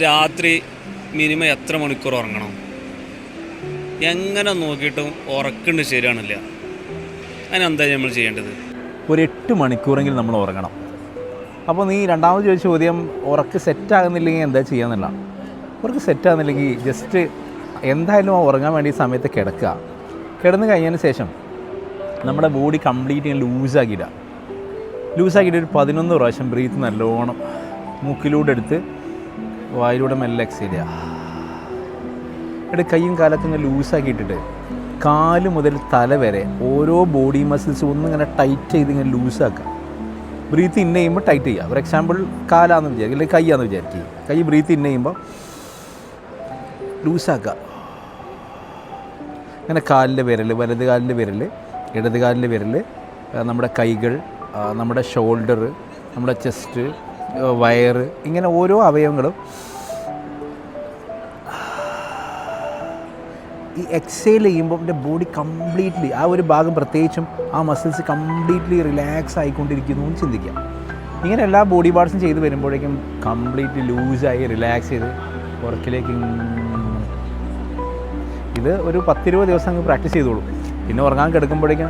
രാത്രി മിനിമം എത്ര മണിക്കൂർ ഉറങ്ങണം? എങ്ങനെ നോക്കിയിട്ടും ഉറക്കുണ്ട് ശരിയാണില്ല. അതിനെന്താ നമ്മൾ ചെയ്യേണ്ടത്? ഒരു 8 മണിക്കൂറെങ്കിലും നമ്മൾ ഉറങ്ങണം. അപ്പോൾ നീ രണ്ടാമത് ചോദിച്ച ചോദ്യം ഉറക്ക് സെറ്റാകുന്നില്ലെങ്കിൽ എന്താ ചെയ്യാമെന്നല്ല. ഉറക്ക് സെറ്റാകുന്നില്ലെങ്കിൽ ജസ്റ്റ് എന്തായാലും ആ ഉറങ്ങാൻ വേണ്ടി സമയത്ത് കിടക്കുക. കിടന്ന് കഴിഞ്ഞതിന് ശേഷം നമ്മുടെ ബോഡി കംപ്ലീറ്റ് ലൂസാക്കിയിടുക. ലൂസാക്കിയിട്ട് ഒരു 11 പ്രാവശ്യം ബ്രീത്ത് നല്ലോണം മൂക്കിലൂടെ എടുത്ത് വായിലൂടെ മെല്ലെ എക്സേൽ ചെയ്യുക. എന്നിട്ട് കൈയും കാലൊക്കെ ഇങ്ങനെ ലൂസാക്കിയിട്ടിട്ട് കാല് മുതൽ തല വരെ ഓരോ ബോഡി മസിൽസും ഒന്നിങ്ങനെ ടൈറ്റ് ചെയ്ത് ഇങ്ങനെ ലൂസാക്കുക. ബ്രീത്ത് ഇൻ ചെയ്യുമ്പോൾ ടൈറ്റ് ചെയ്യുക. ഫോർ എക്സാമ്പിൾ കാലാണെന്ന് വിചാരിക്കുക, അല്ലെങ്കിൽ കൈയാണെന്ന് വിചാരിക്കുക. കൈ ബ്രീത്ത് ഇൻ ചെയ്യുമ്പോൾ ലൂസാക്കുക. അങ്ങനെ കാലിൻ്റെ വിരൽ, വലത് കാലിൻ്റെ വിരൽ, ഇടത് കാലിൻ്റെ വിരൽ, നമ്മുടെ കൈകൾ, നമ്മുടെ ഷോൾഡർ, നമ്മുടെ ചെസ്റ്റ്, വയറ്, ഇങ്ങനെ ഓരോ അവയവങ്ങളും ഈ എക്സേൽ ചെയ്യുമ്പോൾ എൻ്റെ ബോഡി കംപ്ലീറ്റ്ലി ആ ഒരു ഭാഗം പ്രത്യേകിച്ചും ആ മസിൽസ് കംപ്ലീറ്റ്ലി റിലാക്സ് ആയിക്കൊണ്ടിരിക്കുന്നു എന്ന് ചിന്തിക്കാം. ഇങ്ങനെ എല്ലാ ബോഡി പാർട്സും ചെയ്ത് വരുമ്പോഴേക്കും കംപ്ലീറ്റ്ലി ലൂസായി റിലാക്സ് ചെയ്ത് ഉറക്കിലേക്ക് ഇത് ഒരു 10-20 ദിവസം അങ്ങ് പ്രാക്ടീസ് ചെയ്തോളൂ. പിന്നെ ഉറങ്ങാൻ കിടക്കുമ്പോഴേക്കും